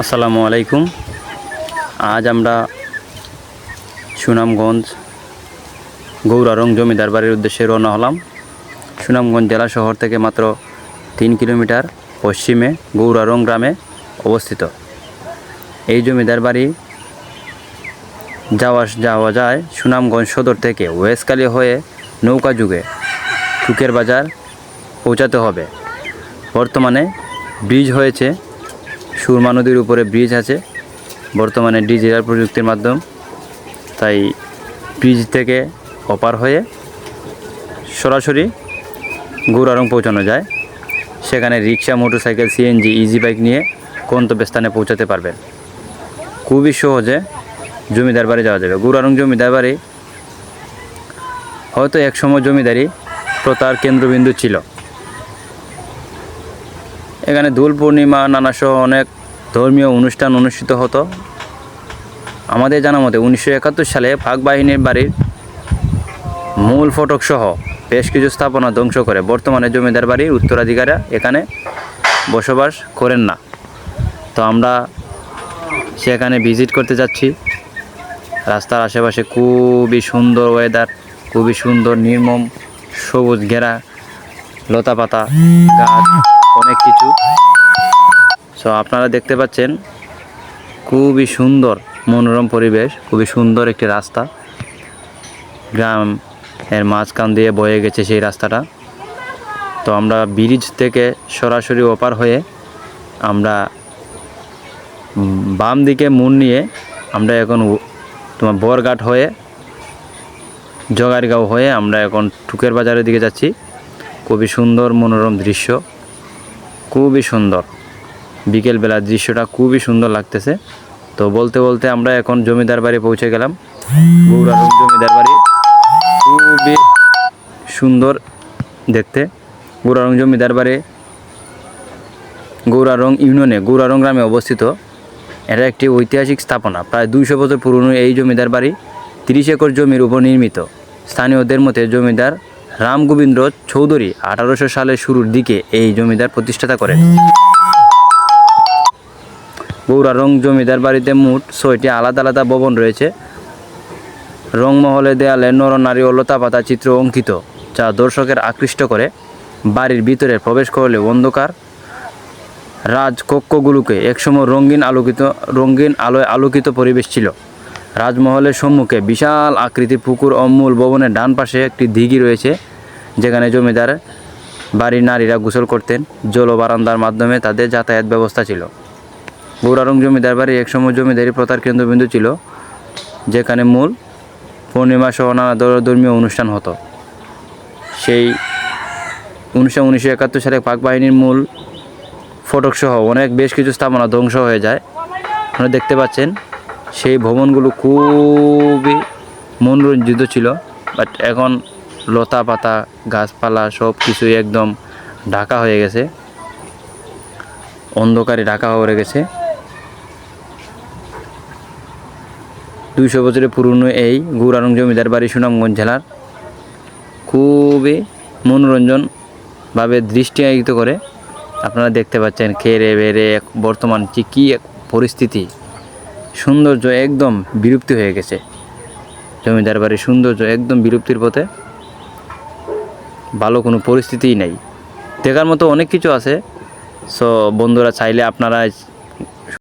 আসসালামু আলাইকুম। আজ আমরা সুনামগঞ্জ গৌরারং জমিদার বাড়ির উদ্দেশ্যে রওনা হলাম। সুনামগঞ্জ জেলা শহর থেকে মাত্র 3 কিলোমিটার পশ্চিমে গৌরারং গ্রামে অবস্থিত। এই জমিদার বাড়ি যাওয়া যায় সুনামগঞ্জ সদর থেকে ওয়েস্টকালী হয়ে নৌকা যুগে টুকের বাজার পৌঁছাতে হবে। বর্তমানে ব্রিজ হয়েছে, সুরমা নদীর উপরে ব্রিজ আছে বর্তমানে ডিজিটাল প্রযুক্তির মাধ্যম, তাই ব্রিজ থেকে ওপার হয়ে সরাসরি গৌরারং পৌঁছানো যায়। সেখানে রিক্সা, মোটরসাইকেল, সিএনজি, ইজি বাইক নিয়ে গন্তব্যস্থানে পৌঁছাতে পারবেন। খুবই সহজে জমিদার বাড়ি যাওয়া যাবে। গৌরারং জমিদার বাড়ি হয়তো একসময় জমিদারি প্রথার কেন্দ্রবিন্দু ছিল। এখানে দোল পূর্ণিমা নানাসহ অনেক ধর্মীয় অনুষ্ঠান অনুষ্ঠিত হতো। আমাদের জানা মতে 1971 সালে পাক বাহিনীর বাড়ির মূল ফটক সহ বেশ কিছু স্থাপনা ধ্বংস করে বর্তমানে জমিদার বাড়ির উত্তরাধিকারীরা এখানে বসবাস করেন না। তো আমরা সেখানে ভিজিট করতে যাচ্ছি। রাস্তার আশেপাশে খুবই সুন্দর ওয়েদার, খুবই সুন্দর নির্মম সবুজ ঘেরা লতাপাতা গাছ অনেক কিছু। সো আপনারা দেখতে পাচ্ছেন খুবই সুন্দর মনোরম পরিবেশ, খুবই সুন্দর একটি রাস্তা। গ্রাম এর মাঝখান দিয়ে বয়ে গেছে সেই রাস্তাটা। তো আমরা ব্রিজ থেকে সরাসরি ওপার হয়ে আমরা বাম দিকে মোড় নিয়ে আমরা এখন বরঘাট হয়ে জগারগাঁও হয়ে আমরা এখন টুকের বাজারের দিকে যাচ্ছি। খুবই সুন্দর মনোরম দৃশ্য, খুবই সুন্দর বিকেলবেলার দৃশ্যটা খুবই সুন্দর লাগতেছে। তো বলতে বলতে আমরা এখন জমিদার বাড়ি পৌঁছে গেলাম। গৌরারং জমিদার বাড়ি খুবই সুন্দর দেখতে। গৌরারং জমিদার বাড়ি গৌরারং ইউনিয়নে গৌরারং গ্রামে অবস্থিত। এটা একটি ঐতিহাসিক স্থাপনা। প্রায় 200 বছর পুরনো এই জমিদার বাড়ি 30 একর জমির উপর নির্মিত। স্থানীয়দের মতে জমিদার রামগোবিন্দ চৌধুরী 1800 সালের শুরুর দিকে এই জমিদার প্রতিষ্ঠাতা করেন। গৌরারং জমিদার বাড়িতে মোট 6টি আলাদা আলাদা ভবন রয়েছে। রংমহলে দেয়ালে নরনারী ও লতাপাতা চিত্র অঙ্কিত, যা দর্শকের আকৃষ্ট করে। বাড়ির ভিতরে প্রবেশ করলে অন্ধকার রাজকক্ষগুলোকে একসময় রঙিন আলোয় আলোকিত পরিবেশ ছিল। রাজমহলের সম্মুখে বিশাল আকৃতির পুকুর ও মূল ভবনের ডান পাশে একটি দিঘি রয়েছে, যেখানে জমিদার বাড়ির নারীরা গোসল করতেন। জল বারান্দার মাধ্যমে তাদের যাতায়াত ব্যবস্থা ছিল। গৌরারং জমিদার বাড়ি একসময় জমিদারি প্রথার কেন্দ্রবিন্দু ছিল, যেখানে মূল পূর্ণিমা সহ নানা ধর্মীয় অনুষ্ঠান হতো। সেই 1971 সালে পাক বাহিনীর মূল ফটক সহ বেশ কিছু স্থাপনা ধ্বংস হয়ে যায়। আপনারা দেখতে পাচ্ছেন সেই ভবনগুলো খুবই মনোরঞ্জিত ছিল, বাট এখন লতা পাতা গাছপালা সব কিছুই একদম ঢাকা হয়ে গেছে, অন্ধকারে ঢাকা হয়ে গেছে। 200 বছরের পুরনো এই গৌরারং জমিদার বাড়ি সুনামগঞ্জ জেলার খুবই মনোরঞ্জনভাবে দৃষ্টিআকর্ষিত করে। আপনারা দেখতে পাচ্ছেন খেরে বেড়ে বর্তমান কী পরিস্থিতি, সৌন্দর্য একদম বিলুপ্তি হয়ে গেছে। জমিদার বাড়ির সৌন্দর্য একদম বিলুপ্তির পথে, ভালো কোনো পরিস্থিতিই নেই। দেখার মতো অনেক কিছু আছে। সো বন্ধুরা চাইলে আপনারা